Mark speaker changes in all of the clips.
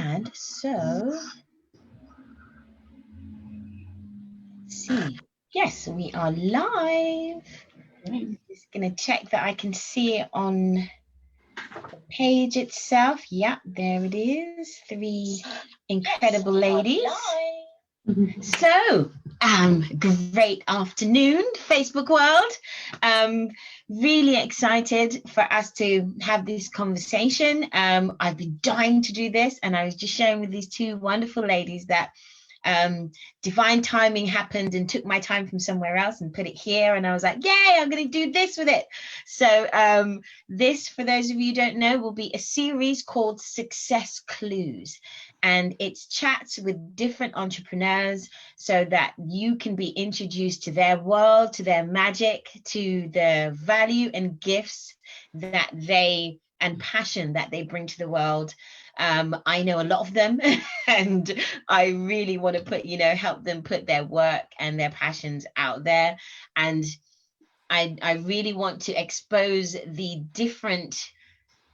Speaker 1: And so, let's see. Yes, we are live. I'm just going to check that I can see it on the page itself. Yeah, there it is. 3 incredible ladies. So, great afternoon, Facebook world. Really excited for us to have this conversation. I've been dying to do this, and I was just sharing with these 2 wonderful ladies that divine timing happened and took my time from somewhere else and put it here, and I was like, yay, I'm going to do this with it. So this, for those of you who don't know, will be a series called Success Clues, and it's chats with different entrepreneurs so that you can be introduced to their world, to their magic, to the value and gifts that they and passion that they bring to the world. I know a lot of them and I really want to put, help them put their work and their passions out there. And I really want to expose the different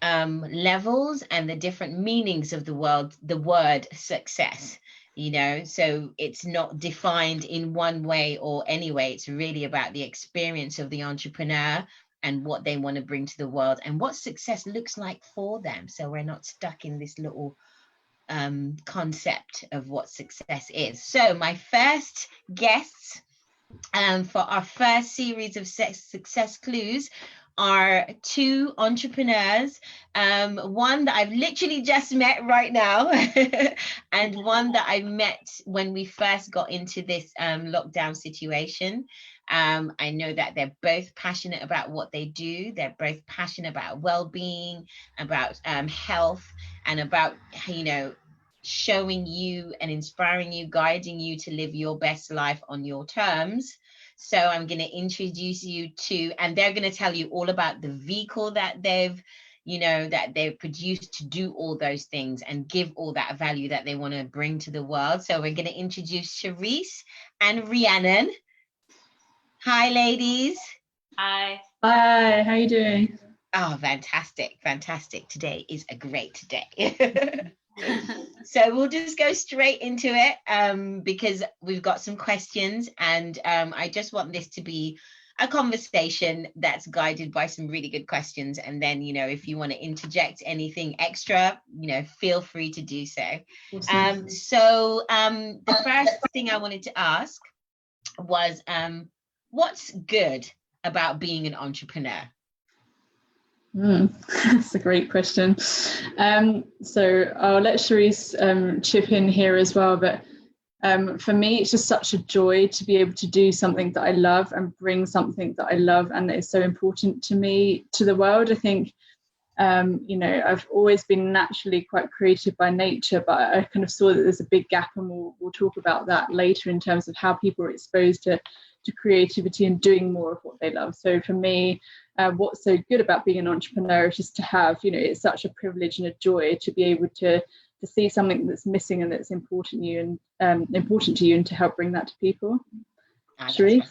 Speaker 1: levels and the different meanings of the word success, so it's not defined in one way or any way. It's really about the experience of the entrepreneur and what they want to bring to the world and what success looks like for them. So we're not stuck in this little concept of what success is. So my first guests for our first series of Success Clues are 2 entrepreneurs, one that I've literally just met right now and one that I met when we first got into this lockdown situation. I know that they're both passionate about what they do. They're both passionate about well-being, about health, and about, showing you and inspiring you, guiding you to live your best life on your terms. So I'm going to introduce you to, and they're going to tell you all about the vehicle that they've produced to do all those things and give all that value that they want to bring to the world. So we're going to introduce Sharisse and Rhiannon. Hi, ladies.
Speaker 2: Hi.
Speaker 3: Hi, how are you doing?
Speaker 1: Oh, fantastic. Today is a great day. So we'll just go straight into it because we've got some questions, and I just want this to be a conversation that's guided by some really good questions. And then, if you want to interject anything extra, feel free to do so.
Speaker 3: Awesome.
Speaker 1: The first thing I wanted to ask was, what's good about being an entrepreneur?
Speaker 3: That's a great question. So I'll let Sharisse chip in here as well. But for me, it's just such a joy to be able to do something that I love and bring something that I love and that is so important to me to the world. I think, I've always been naturally quite creative by nature, but I kind of saw that there's a big gap, and we'll talk about that later in terms of how people are exposed to creativity and doing more of what they love. So for me, what's so good about being an entrepreneur is just to have, it's such a privilege and a joy to be able to see something that's missing and that's important to you and to help bring that to people. Sharisse?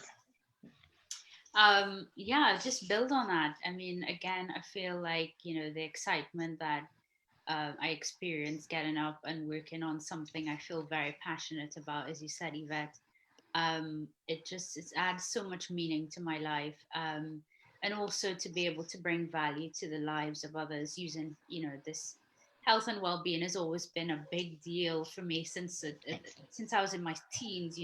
Speaker 2: Just build on that. I mean, again, I feel like, the excitement that I experience getting up and working on something I feel very passionate about, as you said, Yvette. It adds so much meaning to my life, and also to be able to bring value to the lives of others using, this health and well-being has always been a big deal for me since I was in my teens,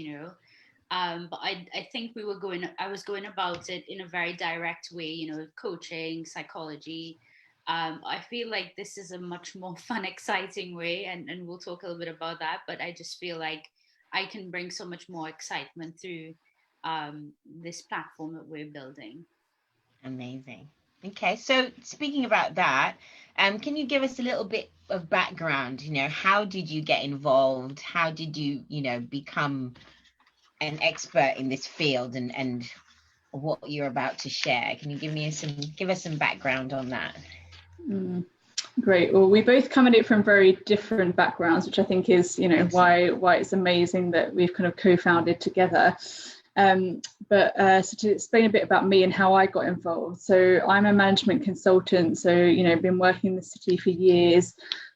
Speaker 2: but I think I was going about it in a very direct way, coaching, psychology. I feel like this is a much more fun, exciting way, and we'll talk a little bit about that, but I just feel like I can bring so much more excitement through this platform that we're building.
Speaker 1: Amazing. Okay, so speaking about that, can you give us a little bit of background? How did you get involved? How did you, become an expert in this field and what you're about to share? Can you give us some background on that?
Speaker 3: Great. Well, we both come at it from very different backgrounds, which I think is, why it's amazing that we've kind of co-founded together. So to explain a bit about me and how I got involved. So I'm a management consultant. So, been working in the city for years.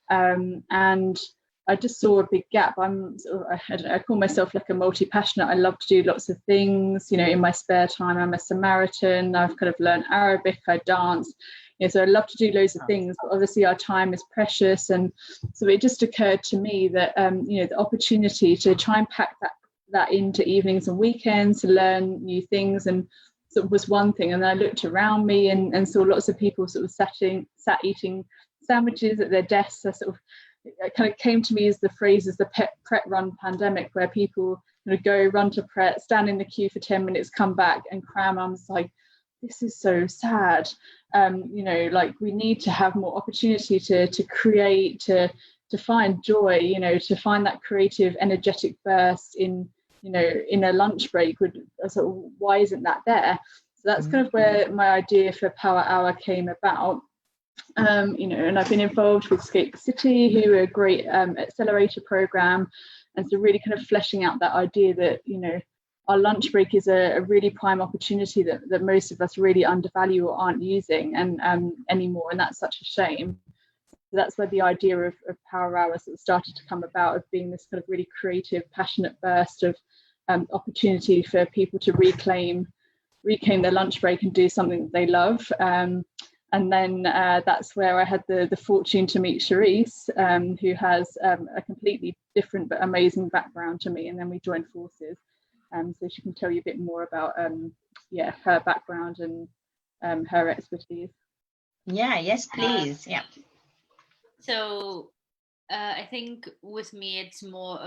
Speaker 3: And I just saw a big gap. I'm sort of, I don't know, I call myself like a multi-passionate. I love to do lots of things, you know, in my spare time. I'm a Samaritan. I've kind of learned Arabic. I dance. You know, so I love to do loads of things, but obviously our time is precious. And so it just occurred to me that, you know, the opportunity to try and pack that into evenings and weekends to learn new things and sort of was one thing. And then I looked around me and saw lots of people sort of sat eating sandwiches at their desks. I sort of, it kind of came to me as the phrase as the Pret run pandemic, where people go run to Pret, stand in the queue for 10 minutes, come back and cram. I was like, this is so sad. You know, like we need to have more opportunity to create, to find joy, you know, to find that creative, energetic burst in, you know, in a lunch break. So why isn't that there? So that's kind of where my idea for Power Hour came about. You know, and I've been involved with Scape City, who are a great accelerator program, and so really kind of fleshing out that idea that, you know, our lunch break is a really prime opportunity that most of us really undervalue or aren't using and anymore, and that's such a shame. So that's where the idea of Power Hour sort of started to come about, of being this kind of really creative, passionate burst of opportunity for people to reclaim their lunch break and do something that they love. And then that's where I had the fortune to meet Sharisse, who has a completely different but amazing background to me. And then we joined forces. So she can tell you a bit more about her background and her expertise.
Speaker 1: Yeah, yes, please. Yeah.
Speaker 2: So I think with me, it's more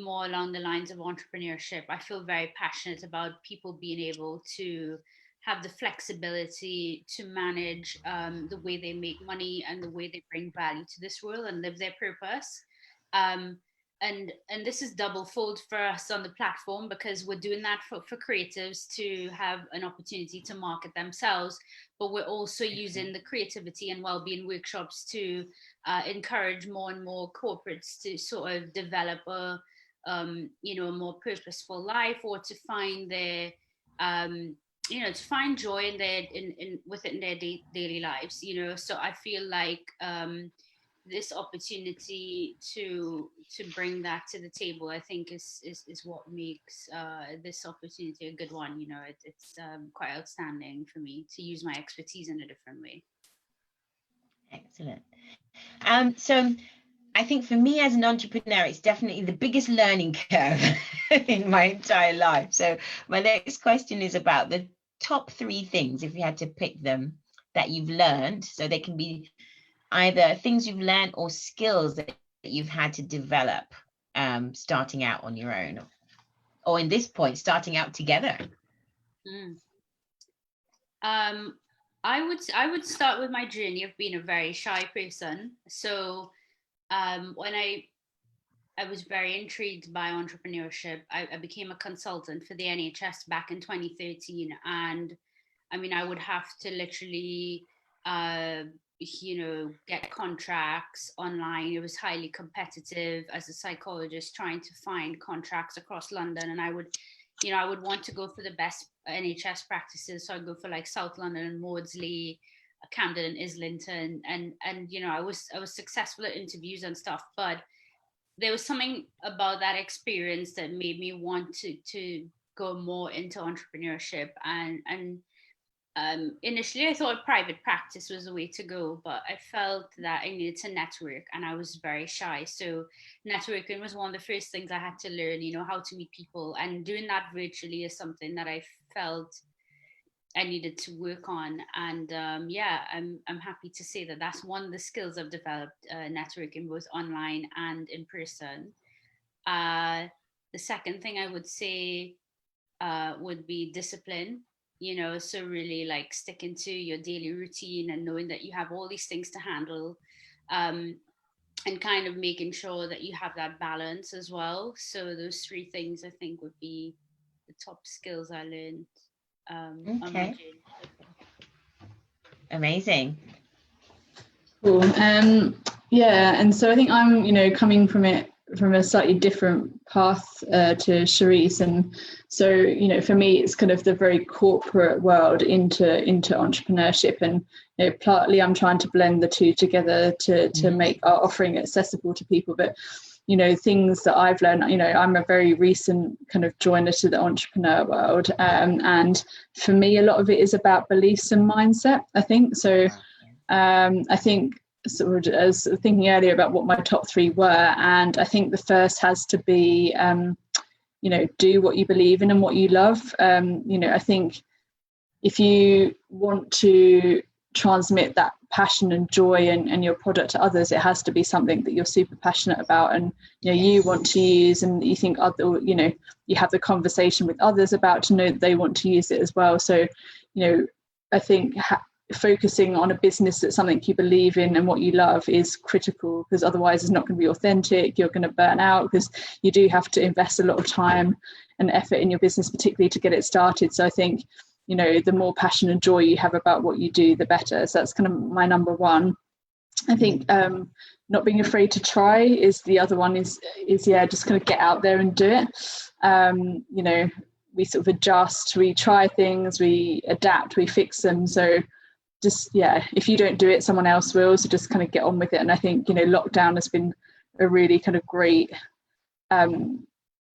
Speaker 2: along the lines of entrepreneurship. I feel very passionate about people being able to have the flexibility to manage the way they make money and the way they bring value to this world and live their purpose. And this is double fold for us on the platform, because we're doing that for creatives to have an opportunity to market themselves, but we're also using the creativity and well-being workshops to encourage more and more corporates to sort of develop a more purposeful life, or to find their to find joy within their daily lives, you know. So I feel like this opportunity to bring that to the table, I think is what makes this opportunity a good one. You know, it's quite outstanding for me to use my expertise in a different way.
Speaker 1: Excellent. So I think for me as an entrepreneur, it's definitely the biggest learning curve in my entire life. So my next question is about the top 3 things, if you had to pick them, that you've learned. So they can be either things you've learned or skills that you've had to develop starting out on your own, or in this point, starting out together.
Speaker 2: I would start with my journey of being a very shy person. So when I was very intrigued by entrepreneurship, I became a consultant for the NHS back in 2013. And I mean, I would have to literally get contracts online. It was highly competitive as a psychologist trying to find contracts across London. And I would want to go for the best NHS practices. So I'd go for like South London and Maudsley, Camden and Islington. And you know, I was successful at interviews and stuff, but there was something about that experience that made me want to go more into entrepreneurship. And initially I thought private practice was the way to go, but I felt that I needed to network, and I was very shy. So networking was one of the first things I had to learn, you know, how to meet people, and doing that virtually is something that I felt I needed to work on. And I'm happy to say that that's one of the skills I've developed, networking both online and in person. The second thing I would say would be discipline. You know, so really like sticking to your daily routine and knowing that you have all these things to handle, and kind of making sure that you have that balance as well. So those 3 things I think would be the top skills I learned on my journey.
Speaker 1: Amazing.
Speaker 3: Cool. And so I think I'm, you know, coming from it from a slightly different path to Sharisse, and so, you know, for me it's kind of the very corporate world into entrepreneurship, and you know, partly I'm trying to blend the two together to make our offering accessible to people. But things that I've learned. I'm a very recent kind of joiner to the entrepreneur world, and for me a lot of it is about beliefs and mindset, I think. So I think, sort of as thinking earlier about what my top 3 were, and I think the first has to be do what you believe in and what you love. I think if you want to transmit that passion and joy and your product to others, it has to be something that you're super passionate about, and you want to use, and you think you have the conversation with others about to know that they want to use it as well. So I think focusing on a business that's something you believe in and what you love is critical, because otherwise it's not going to be authentic. You're going to burn out, because you do have to invest a lot of time and effort in your business, particularly to get it started. So I think the more passion and joy you have about what you do, the better. So that's kind of my number 1. I think not being afraid to try is the other one. Is just kind of get out there and do it. We sort of adjust, we try things, we adapt, we fix them. So just if you don't do it, someone else will. So just kind of get on with it. And I think lockdown has been a really kind of great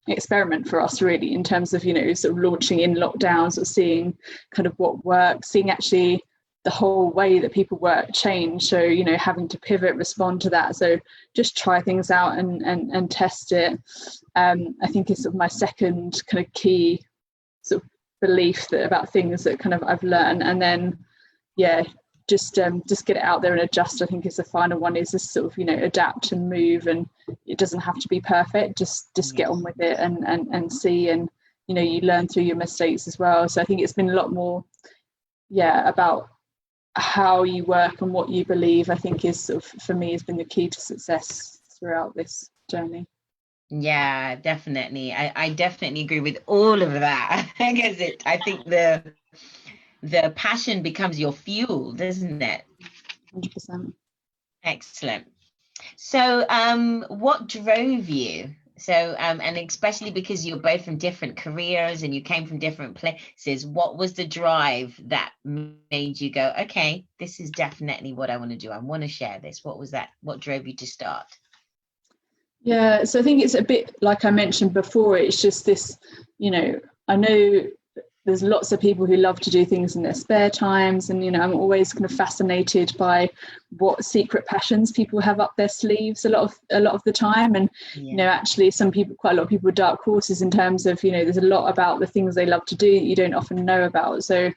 Speaker 3: experiment for us, really, in terms of sort of launching in lockdowns, or seeing kind of what works, seeing actually the whole way that people work change. So having to pivot, respond to that. So just try things out and test it. I think is sort of my second kind of key sort of belief about things that kind of I've learned. And then just get it out there and adjust, I think, is the final one. Is just sort of adapt and move, and it doesn't have to be perfect. Just get on with it and see, and you learn through your mistakes as well. So I think it's been a lot more about how you work and what you believe, I think, is sort of, for me, has been the key to success throughout this journey.
Speaker 1: Yeah, definitely. I definitely agree with all of that. Because I think the passion becomes your fuel, doesn't it?
Speaker 3: 100%.
Speaker 1: Excellent. So what drove you? So and especially because you're both from different careers and you came from different places, what was the drive that made you go, okay, this is definitely what I want to do, I want to share this? What was that? What drove you to start?
Speaker 3: Yeah, so I think it's a bit like I mentioned before. It's just this, I know there's lots of people who love to do things in their spare times, and I'm always kind of fascinated by what secret passions people have up their sleeves a lot of the time. And actually quite a lot of people are dark horses in terms of there's a lot about the things they love to do that you don't often know about. So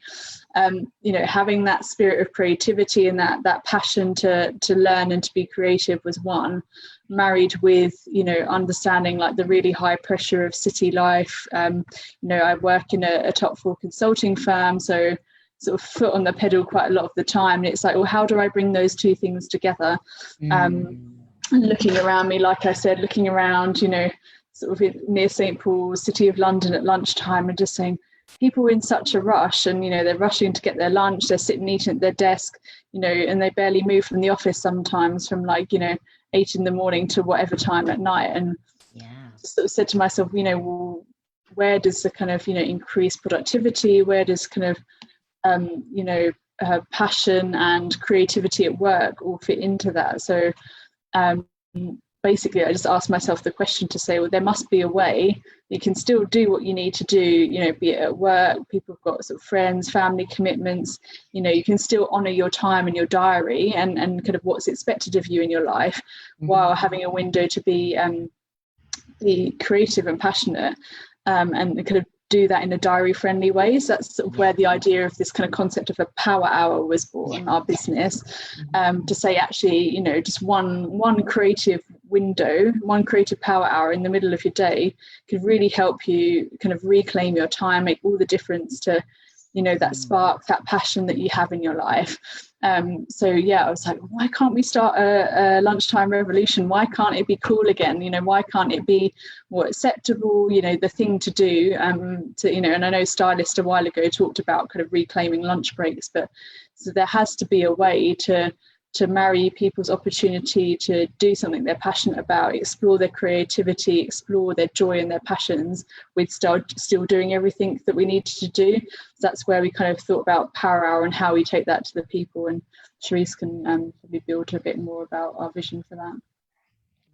Speaker 3: having that spirit of creativity and that passion to learn and to be creative was one, married with understanding like the really high pressure of city life. I work in a top 4 consulting firm, so sort of foot on the pedal quite a lot of the time, and it's like, well, how do I bring those two things together? Looking around me, like I said, looking around sort of near St. Paul's, City of London at lunchtime, and just saying, people are in such a rush, and they're rushing to get their lunch, they're sitting eating at their desk, and they barely move from the office sometimes, from 8 in the morning to whatever time at night. And sort of said to myself, well, where does the kind of increased productivity, where does kind of passion and creativity at work all fit into that? So basically I just asked myself the question to say, well, there must be a way you can still do what you need to do, be it at work, people have got sort of friends, family commitments, you can still honor your time and your diary and kind of what's expected of you in your life, while having a window to be creative and passionate, and kind of do that in a diary friendly way. So that's sort of where the idea of this kind of concept of a power hour was born, our business, to say, actually, just one creative window, one creative power hour in the middle of your day could really help you kind of reclaim your time, make all the difference to that spark, that passion that you have in your life. So I was like, why can't we start a lunchtime revolution? Why can't it be cool again? Why can't it be more acceptable, the thing to do, and I know Stylist a while ago talked about kind of reclaiming lunch breaks, but so there has to be a way to marry people's opportunity to do something they're passionate about, explore their creativity, explore their joy and their passions, with still doing everything that we need to do. So that's where we kind of thought about Power Hour and how we take that to the people. And Sharisse can probably build a bit more about our vision for that.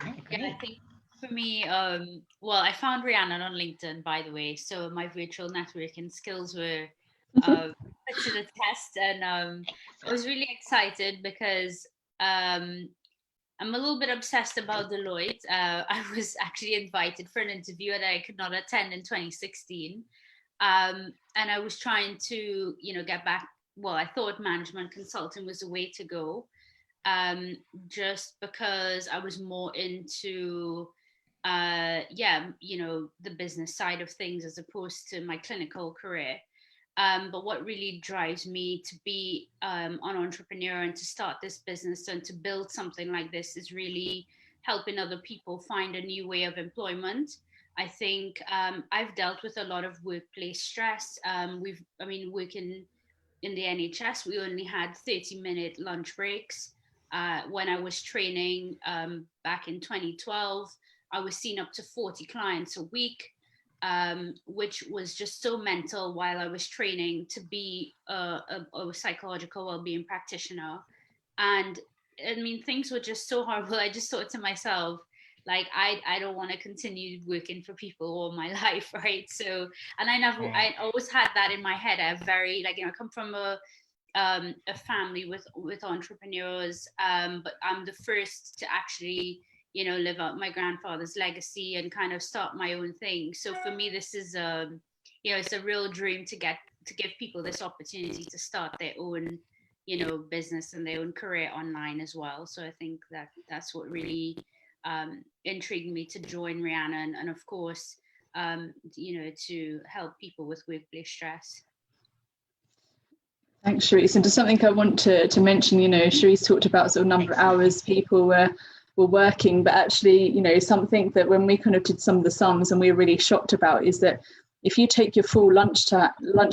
Speaker 2: Yeah, I think for me, well, I found Rhiannon on LinkedIn, by the way. So my virtual networking skills were put to the test, and I was really excited because I'm a little bit obsessed about Deloitte. I was actually invited for an interview that I could not attend in 2016, and I was trying to, get back. Well, I thought management consulting was the way to go, just because I was more into the business side of things as opposed to my clinical career. But what really drives me to be an entrepreneur and to start this business and to build something like this is really helping other people find a new way of employment. I think I've dealt with a lot of workplace stress. Working in the NHS, we only had 30-minute lunch breaks. When I was training back in 2012, I was seeing up to 40 clients a week, which was just so mental while I was training to be a psychological well-being practitioner. And I mean, things were just so horrible. I just thought to myself, like, I don't want to continue working for people all my life, right? So, and I always had that in my head. I come from a family with entrepreneurs, but I'm the first to actually, live out my grandfather's legacy and kind of start my own thing. So for me, this is it's a real dream to give people this opportunity to start their own, business and their own career online as well. So I think that's what really intrigued me to join Rhiannon, and of course, to help people with workplace stress.
Speaker 3: Thanks, Sharisse. And just something I want to mention, Sharisse talked about sort of number of hours people were working, but actually, something that when we kind of did some of the sums and we were really shocked about is that if you take your full lunch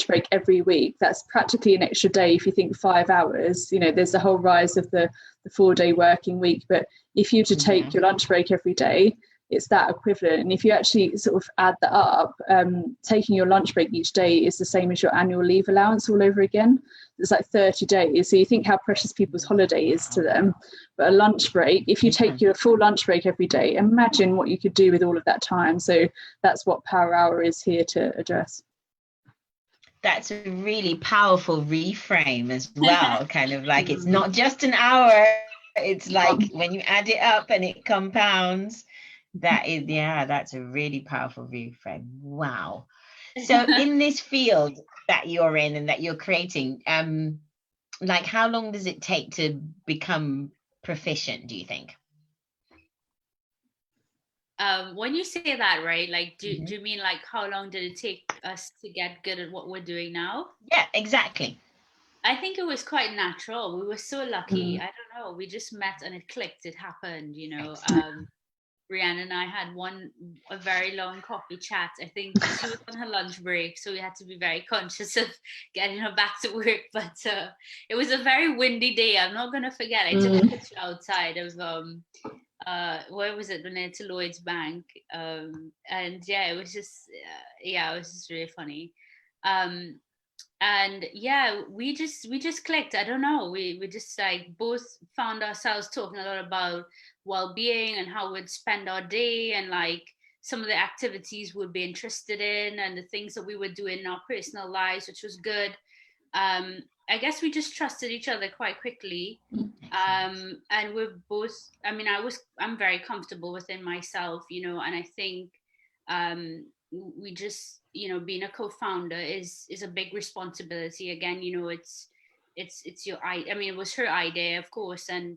Speaker 3: break every week, that's practically an extra day. If you think 5 hours, there's the whole rise of the 4-day working week. But if you to take your lunch break every day, it's that equivalent. And if you actually sort of add that up, taking your lunch break each day is the same as your annual leave allowance all over again. It's like 30 days. So you think how precious people's holiday is to them. But a lunch break, if you take your full lunch break every day, imagine what you could do with all of that time. So that's what Power Hour is here to address.
Speaker 1: That's a really powerful reframe as well. Kind of like it's not just an hour. It's like when you add it up and it compounds. That's a really powerful reframe. Wow. So in this field that you're in and that you're creating, like how long does it take to become proficient, do you think?
Speaker 2: When you say that, right, like do you mean like how long did it take us to get good at what we're doing now?
Speaker 1: Yeah, exactly.
Speaker 2: I think it was quite natural. We were so lucky. I don't know. We just met and it clicked. It happened, Rhiannon and I had a very long coffee chat. I think she was on her lunch break, so we had to be very conscious of getting her back to work. But it was a very windy day. I'm not going to forget. I took a picture outside of where was it? Near to Lloyd's Bank, and it was just really funny. And we just clicked. I don't know. We just like both found ourselves talking a lot about well-being and how we'd spend our day and like some of the activities we'd be interested in and the things that we would do in our personal lives, which was good. I guess we just trusted each other quite quickly. And we're both, I'm very comfortable within myself, and I think we just, being a co-founder is a big responsibility. Again, it's your it was her idea, of course, and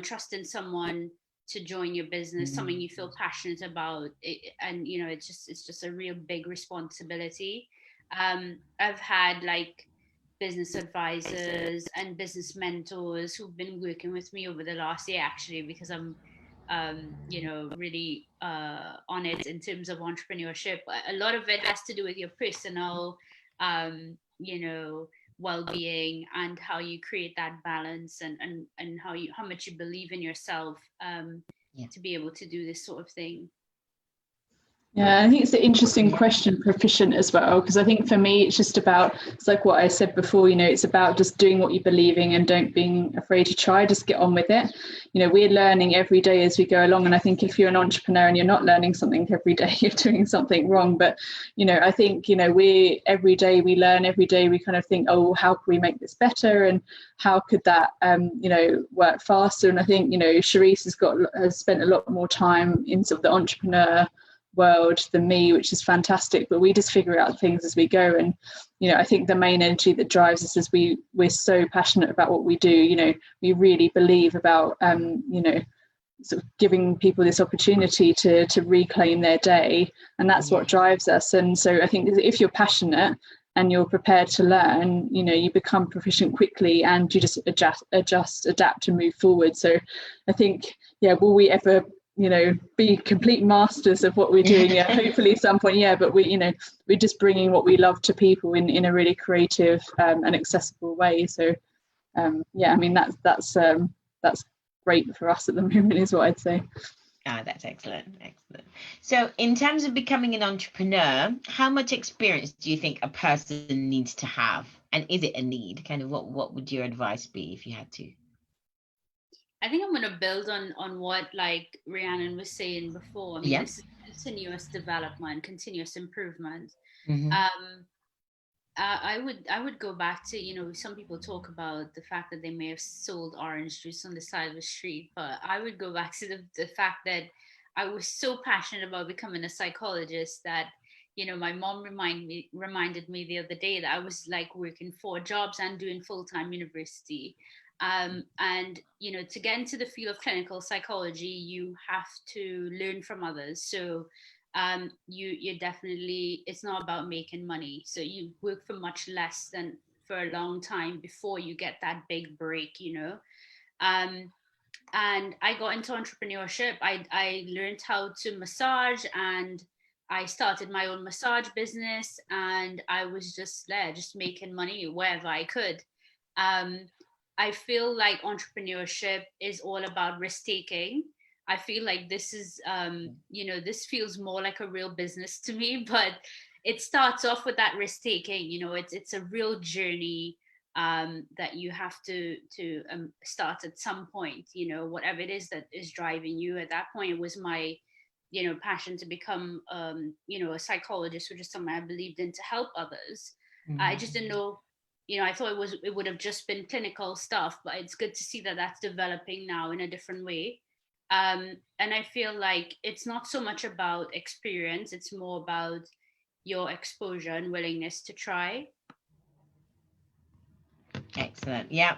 Speaker 2: trusting someone to join your business, something you feel passionate about, and it's just a real big responsibility. I've had like business advisors and business mentors who've been working with me over the last year, actually, because I'm really on it in terms of entrepreneurship. A lot of it has to do with your personal well-being and how you create that balance and how much you believe in yourself to be able to do this sort of thing.
Speaker 3: Yeah, I think it's an interesting question, proficient as well, because I think for me, it's just about, it's like what I said before, it's about just doing what you believe in and don't being afraid to try, just get on with it. We're learning every day as we go along. And I think if you're an entrepreneur and you're not learning something every day, you're doing something wrong. But, I think, we every day we learn, every day we kind of think, oh, how can we make this better? And how could that, work faster? And I think, Sharisse has spent a lot more time in sort of the entrepreneur world than me, which is fantastic, but we just figure out things as we go. And I think the main energy that drives us is we're so passionate about what we do. We really believe about sort of giving people this opportunity to reclaim their day, and that's what drives us. And so I think if you're passionate and you're prepared to learn, you become proficient quickly, and you just adjust, adapt and move forward. So I think, will we ever be complete masters of what we're doing? Hopefully at some point, but we're just bringing what we love to people in a really creative and accessible way. So that's great for us at the moment, is what I'd say.
Speaker 1: That's excellent. So in terms of becoming an entrepreneur, how much experience do you think a person needs to have, and is it a need? Kind of what would your advice be if you had to?
Speaker 2: I think I'm going to build on what like Rhiannon was saying before. I mean, this is continuous development, continuous improvement.
Speaker 1: Mm-hmm.
Speaker 2: I would go back to, some people talk about the fact that they may have sold orange juice on the side of the street, but I would go back to the fact that I was so passionate about becoming a psychologist that, my mom reminded me the other day that I was like working 4 jobs and doing full-time university. And, to get into the field of clinical psychology, you have to learn from others. So you definitely, it's not about making money. So you work for much less than for a long time before you get that big break, And I got into entrepreneurship. I learned how to massage, and I started my own massage business, and I was just there, just making money wherever I could. I feel like entrepreneurship is all about risk taking. I feel like this is, this feels more like a real business to me, but it starts off with that risk taking. It's a real journey that you have to start at some point. Whatever it is that is driving you. At that point, it was my, passion to become, a psychologist, which is something I believed in, to help others. Mm-hmm. I just didn't know. I thought it would have just been clinical stuff, but it's good to see that that's developing now in a different way. And I feel like it's not so much about experience, it's more about your exposure and willingness to try.
Speaker 1: Excellent. Yeah,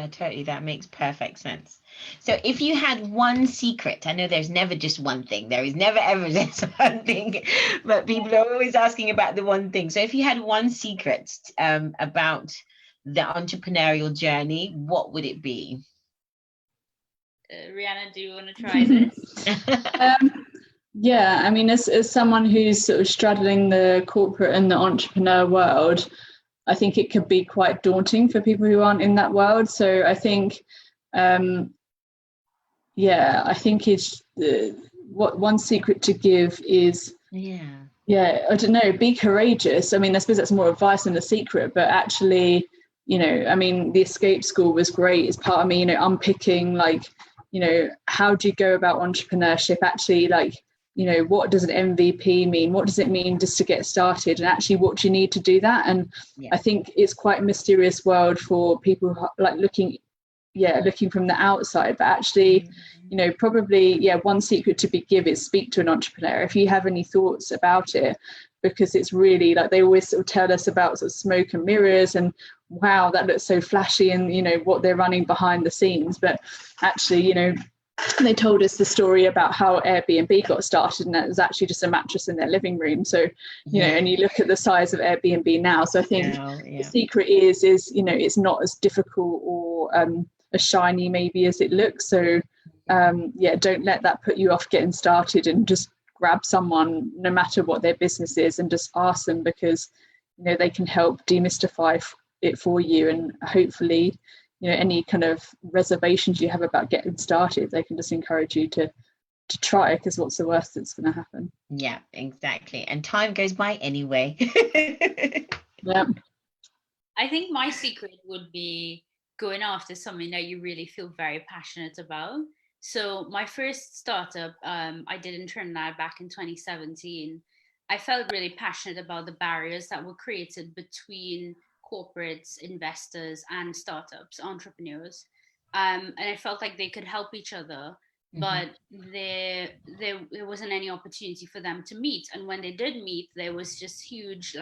Speaker 1: totally. That makes perfect sense. So if you had one secret, I know there's never just one thing. There is never ever just one thing, but people are always asking about the one thing. So if you had one secret about the entrepreneurial journey, what would it be?
Speaker 2: Rhiannon, do you want to try this?
Speaker 3: Yeah, I mean, as someone who's sort of straddling the corporate and the entrepreneur world, I think it could be quite daunting for people who aren't in that world. So I think, I think it's what one secret to give is, I don't know, be courageous. I mean, I suppose that's more advice than a secret, but actually, I mean, the escape school was great as part of me, unpicking how do you go about entrepreneurship? Actually, what does an MVP mean? What does it mean just to get started? And actually, what do you need to do that? And I think it's quite a mysterious world for people looking from the outside. But actually, probably, one secret to give is speak to an entrepreneur if you have any thoughts about it, because it's really they always sort of tell us about sort of smoke and mirrors and wow, that looks so flashy and, what they're running behind the scenes. But actually, they told us the story about how Airbnb got started, and it was actually just a mattress in their living room. So, and you look at the size of Airbnb now. So I think the secret is, it's not as difficult or as shiny maybe as it looks. So, don't let that put you off getting started, and just grab someone, no matter what their business is, and just ask them, because, they can help demystify it for you. And hopefully, any kind of reservations you have about getting started, they can just encourage you to to try, because what's the worst that's going to happen?
Speaker 1: Yeah, exactly. And time goes by anyway.
Speaker 3: Yeah.
Speaker 2: I think my secret would be going after something that you really feel very passionate about. So my first startup, I did in Trinidad back in 2017. I felt really passionate about the barriers that were created between corporates, investors, and startups, entrepreneurs. And I felt like they could help each other, but there wasn't any opportunity for them to meet. And when they did meet, there was just huge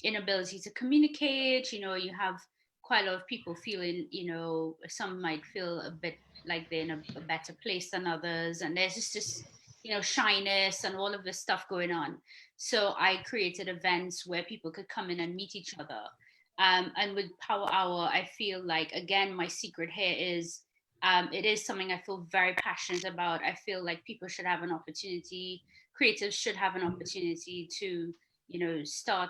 Speaker 2: inability to communicate. You have quite a lot of people feeling, some might feel a bit like they're in a better place than others, and there's just this shyness and all of this stuff going on. So I created events where people could come in and meet each other. And with Power Hour, I feel like, again, my secret here is it is something I feel very passionate about. I feel like people should have an opportunity, creatives should have an opportunity to start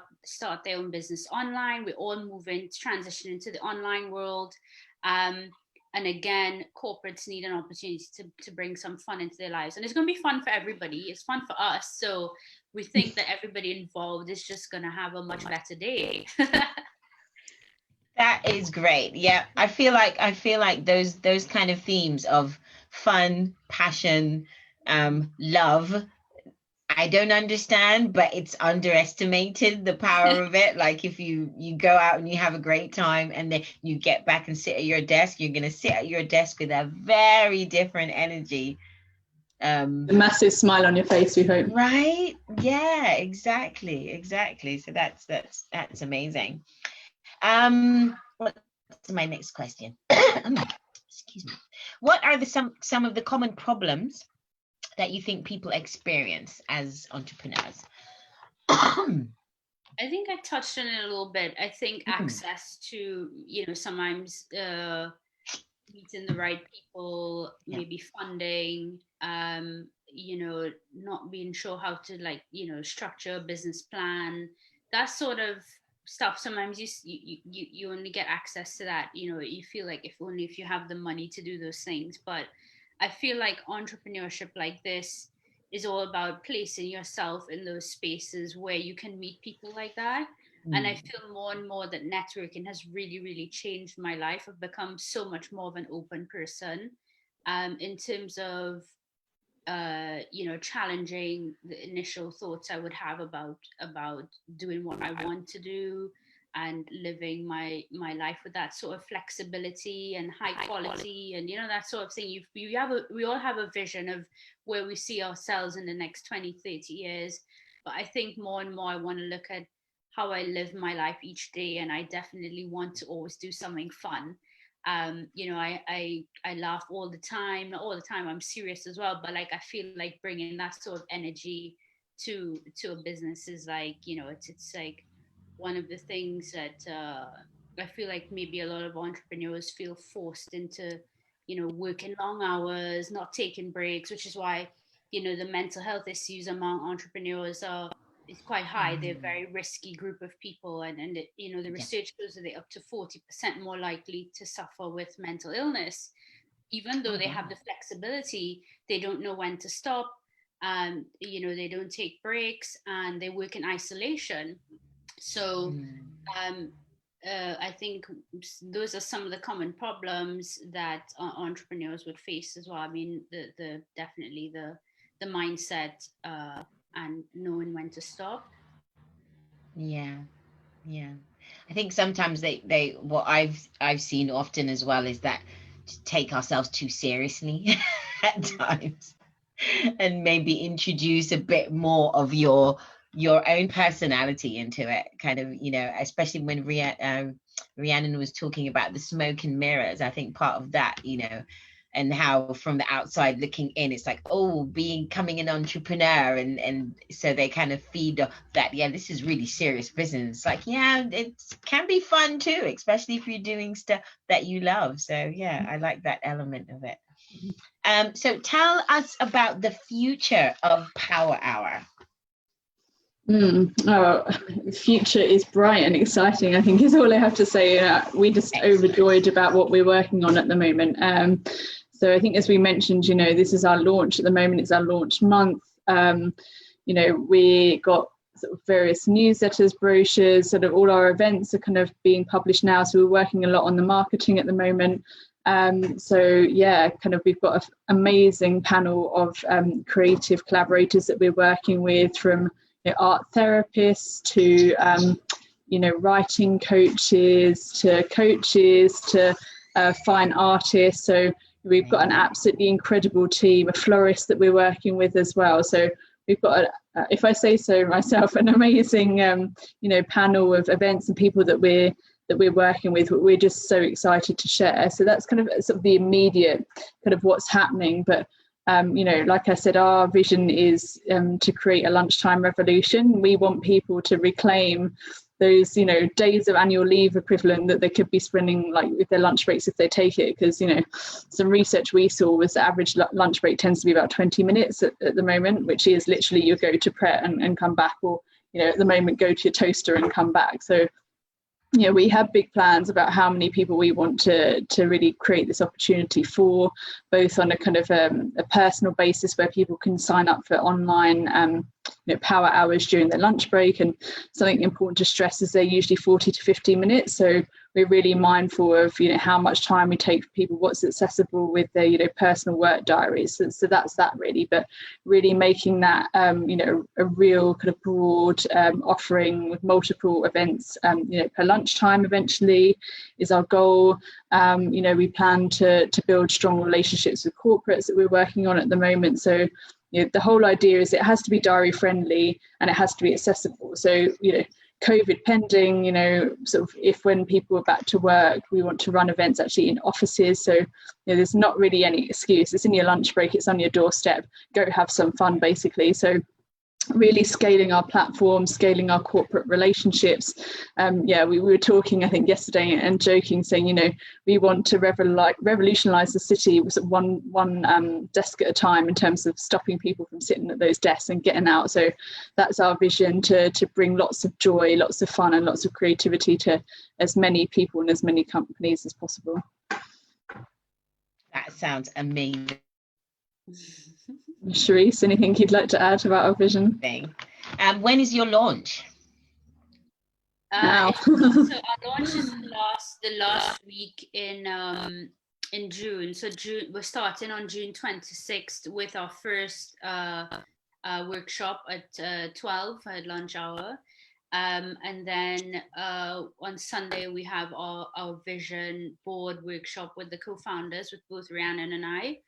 Speaker 2: their own business online. We're all moving, transition into the online world. And again, corporates need an opportunity to bring some fun into their lives. And it's going to be fun for everybody. It's fun for us. So we think that everybody involved is just going to have a much better day.
Speaker 1: That is great. Yeah, I feel like those kind of themes of fun, passion, love, I don't understand, but it's underestimated, the power of it. Like if you go out and you have a great time and then you get back and sit at your desk, you're going to sit at your desk with a very different energy.
Speaker 3: A massive smile on your face, we hope.
Speaker 1: Right? Yeah, exactly. So that's amazing. What's my next question? Excuse me. What are some of the common problems that you think people experience as entrepreneurs?
Speaker 2: I think I touched on it a little bit. I think access to, sometimes meeting the right people, maybe funding, not being sure how to structure a business plan, that sort of stuff. Sometimes you only get access to that, you feel like if you have the money to do those things. But I feel like entrepreneurship like this is all about placing yourself in those spaces where you can meet people like that. And I feel more and more that networking has really, really changed my life. I've become so much more of an open person in terms of, challenging the initial thoughts I would have about doing what I want to do and living my life with that sort of flexibility and high quality and that sort of thing. We all have a vision of where we see ourselves in the next 20, 30 years. But I think more and more I want to look at how I live my life each day, and I definitely want to always do something fun. I laugh all the time. Not all the time, I'm serious as well, but I feel like bringing that sort of energy to a business is it's like one of the things that I feel like maybe a lot of entrepreneurs feel forced into, working long hours, not taking breaks, which is why, the mental health issues among entrepreneurs is quite high. They're a very risky group of people, and the research shows that they're up to 40% more likely to suffer with mental illness. Even though they have the flexibility, they don't know when to stop. They don't take breaks, and they work in isolation. So I think those are some of the common problems that entrepreneurs would face as well. I mean, the definitely the mindset and knowing when to stop.
Speaker 1: Yeah. I think sometimes they what I've seen often as well is that to take ourselves too seriously at times, and maybe introduce a bit more of your own personality into it, kind of, especially when Rhiannon was talking about the smoke and mirrors. I think part of that, and how from the outside looking in, it's like, becoming an entrepreneur, and so they kind of feed that, this is really serious business. Like, it can be fun too, especially if you're doing stuff that you love. So I like that element of it. So tell us about the future of Power Hour.
Speaker 3: Future is bright and exciting, I think, is all I have to say. We're just overjoyed about what we're working on at the moment. So I think, as we mentioned, this is our launch at the moment. It's our launch month. We got sort of various newsletters, brochures, sort of all our events are kind of being published now. So we're working a lot on the marketing at the moment. We've got an amazing panel of creative collaborators that we're working with, from art therapists to writing coaches to fine artists. So we've got an absolutely incredible team, a florist that we're working with as well. So we've got, if I say so myself, an amazing panel of events and people that we're working with. We're just so excited to share. So that's kind of sort of the immediate kind of what's happening. But like I said, our vision is to create a lunchtime revolution. We want people to reclaim those days of annual leave equivalent that they could be spending like with their lunch breaks if they take it, because some research we saw was the average lunch break tends to be about 20 minutes at the moment, which is literally you go to Pret and come back, or at the moment go to your toaster and come back. So we have big plans about how many people we want to really create this opportunity for, both on a kind of a personal basis where people can sign up for online power hours during their lunch break. And something important to stress is they're usually 40 to 50 minutes. So we're really mindful of how much time we take for people, what's accessible with their personal work diaries. So that's that really, but really making that a real kind of broad offering with multiple events per lunchtime eventually is our goal. We plan to build strong relationships with corporates that we're working on at the moment. So the whole idea is it has to be diary friendly and it has to be accessible. So COVID pending, sort of if when people are back to work, we want to run events actually in offices. So there's not really any excuse. It's in your lunch break, it's on your doorstep, go have some fun basically. So really scaling our platform, scaling our corporate relationships. We were talking, I think, yesterday and joking, saying, we want to revolutionize the city with one desk at a time in terms of stopping people from sitting at those desks and getting out. So that's our vision, to bring lots of joy, lots of fun and lots of creativity to as many people and as many companies as possible.
Speaker 1: That sounds amazing.
Speaker 3: Sharisse, anything you'd like to add about our vision?
Speaker 1: When is your launch?
Speaker 3: Now.
Speaker 2: So our launch is the last week in June. So we're starting on June 26th with our first workshop at 12 at lunch hour. And then on Sunday we have our vision board workshop with the co-founders, with both Rhiannon and I.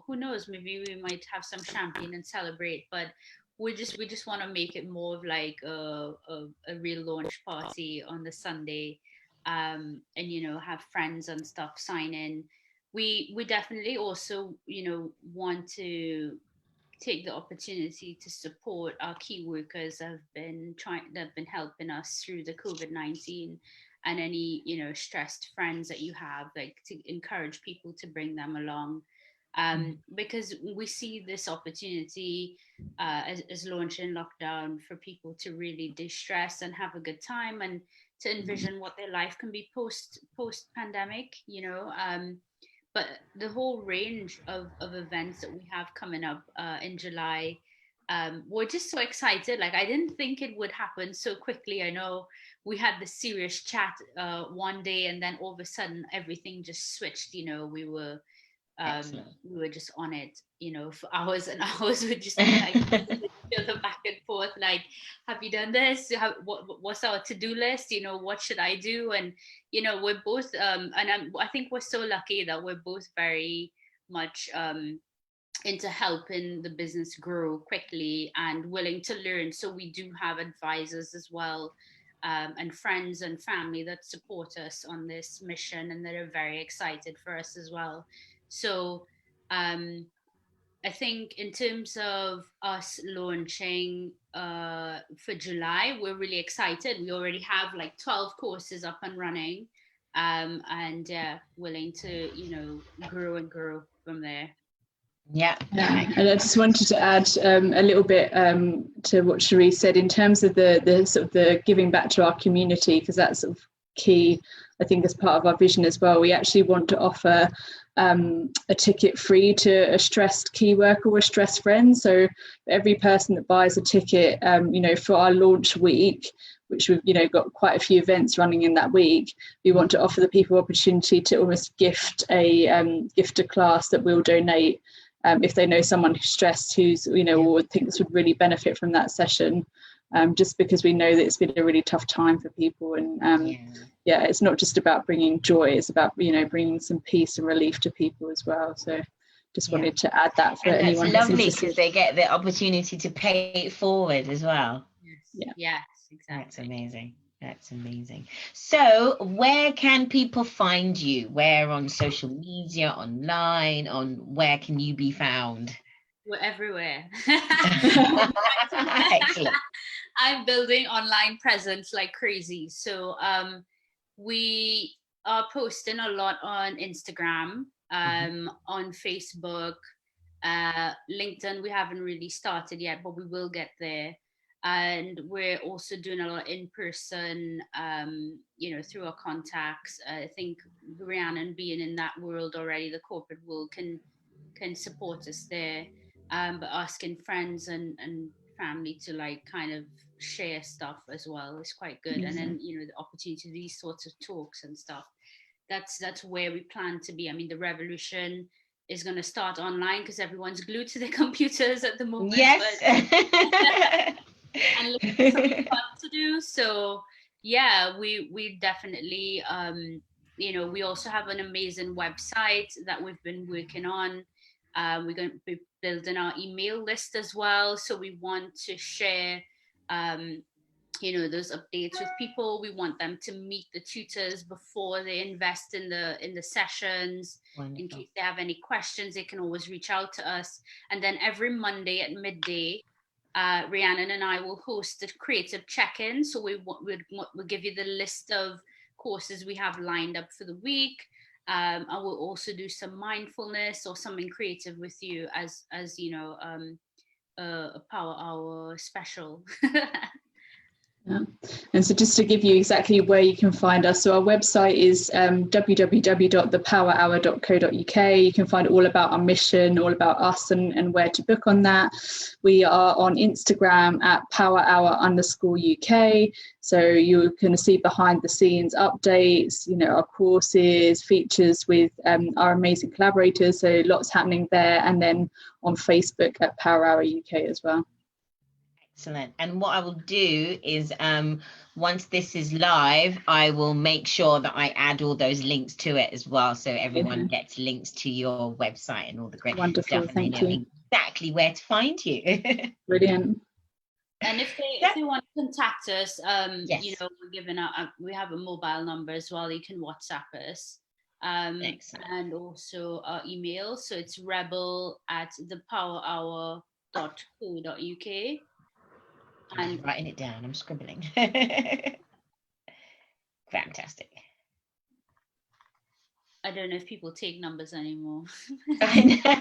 Speaker 2: Who knows, maybe we might have some champagne and celebrate, but we just want to make it more of like a real launch party on the Sunday, and have friends and stuff sign in. We definitely also want to take the opportunity to support our key workers that have been helping us through the COVID-19, and any stressed friends that you have, like to encourage people to bring them along. Because we see this opportunity as launching lockdown for people to really de-stress and have a good time, and to envision what their life can be post pandemic, but the whole range of events that we have coming up in July, we're just so excited. Like, I didn't think it would happen so quickly. I know we had the serious chat one day, and then all of a sudden everything just switched. We were just on it, for hours and hours. We're just like the back and forth, like, have you done this? What's our to-do list? What should I do? And we're both I think we're so lucky that we're both very much into helping the business grow quickly and willing to learn. So we do have advisors as well, and friends and family that support us on this mission and that are very excited for us as well. So I think in terms of us launching for July, we're really excited. We already have like 12 courses up and running, and willing to grow and grow from there.
Speaker 1: Yeah.
Speaker 3: And I just wanted to add a little bit to what Sharisse said in terms of the sort of the giving back to our community, because that's sort of key, I think, as part of our vision as well. We actually want to offer a ticket free to a stressed key worker or a stressed friend. So every person that buys a ticket, for our launch week, which we've got quite a few events running in that week, we want to offer the people opportunity to almost gift a class that we'll donate if they know someone who's stressed, who's or thinks would really benefit from that session. Just because we know that it's been a really tough time for people, and it's not just about bringing joy, it's about bringing some peace and relief to people as well. So just wanted to add that for anyone.
Speaker 1: That's lovely, because they get the opportunity to pay it forward as well.
Speaker 2: Yes, exactly.
Speaker 1: That's amazing. So where can people find you? Where on social media, online, where can you be found?
Speaker 2: We're everywhere.
Speaker 1: Excellent.
Speaker 2: I'm building online presence like crazy. So we are posting a lot on Instagram, on Facebook, LinkedIn. We haven't really started yet, but we will get there. And we're also doing a lot in person, through our contacts. I think Rhiannon, being in that world already, the corporate world, can support us there. But asking friends and family to kind of share stuff as well is quite good. And then the opportunity to these sorts of talks and stuff, that's where we plan to be. I mean, the revolution is going to start online because everyone's glued to their computers at the moment. And looking for something fun to do. So we definitely we also have an amazing website that we've been working on. We're going to be building our email list as well. So we want to share, those updates with people. We want them to meet the tutors before they invest in the sessions. Wonderful. In case they have any questions, they can always reach out to us. And then every Monday at midday, Rhiannon and I will host a creative check-in. So we'll give you the list of courses we have lined up for the week. I will also do some mindfulness or something creative with you as a power hour special.
Speaker 3: Yeah. And so just to give you exactly where you can find us, so our website is www.thepowerhour.co.uk. You can find all about our mission, all about us, and where to book on that. We are on Instagram at powerhour_UK. So you can see behind the scenes updates, our courses, features with our amazing collaborators. So lots happening there. And then on Facebook at Power Hour UK as well.
Speaker 1: Excellent. And what I will do is once this is live, I will make sure that I add all those links to it as well, so everyone gets links to your website and all the great stuff, and they know exactly where to find you.
Speaker 3: Brilliant.
Speaker 2: And if they want to contact us, we're giving we have a mobile number as well. You can WhatsApp us. And also our email. So it's rebel@thepowerhour.co.uk.
Speaker 1: I'm writing it down. I'm scribbling. Fantastic.
Speaker 2: I don't know if people take numbers anymore.
Speaker 1: I know.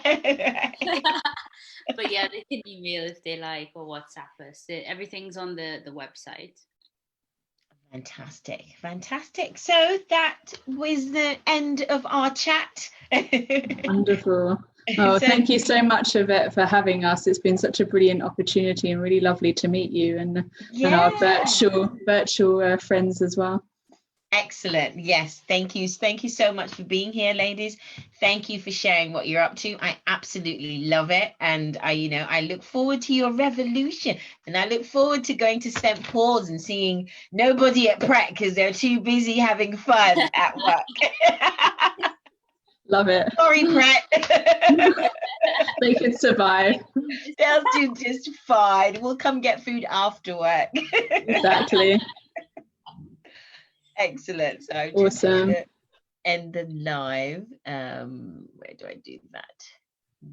Speaker 2: But yeah, they can email if they like, or WhatsApp us. Everything's on the website.
Speaker 1: Fantastic. So that was the end of our chat.
Speaker 3: Wonderful. Oh, thank you so much, Yvette, for having us. It's been such a brilliant opportunity and really lovely to meet you and our virtual friends as well.
Speaker 1: Excellent. Yes. Thank you. Thank you so much for being here, ladies. Thank you for sharing what you're up to. I absolutely love it. And I look forward to your revolution. And I look forward to going to St. Paul's and seeing nobody at Pret because they're too busy having fun at work.
Speaker 3: Love it.
Speaker 1: Sorry, Pret.
Speaker 3: They can survive.
Speaker 1: They'll do just fine. We'll come get food after work.
Speaker 3: Exactly.
Speaker 1: Excellent. So I'm
Speaker 3: just awesome.
Speaker 1: End the live. Where do I do that?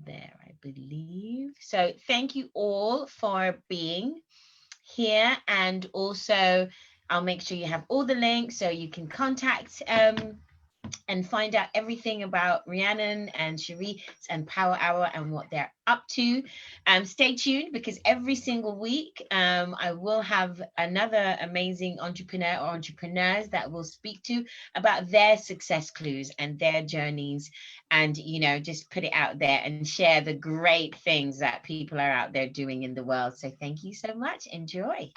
Speaker 1: There, I believe. So thank you all for being here, and also I'll make sure you have all the links so you can contact and find out everything about Rhiannon and Sharisse and Power Hour and what they're up to. Stay tuned, because every single week I will have another amazing entrepreneur or entrepreneurs that will speak to about their success clues and their journeys, and just put it out there and share the great things that people are out there doing in the world. So thank you so much. Enjoy.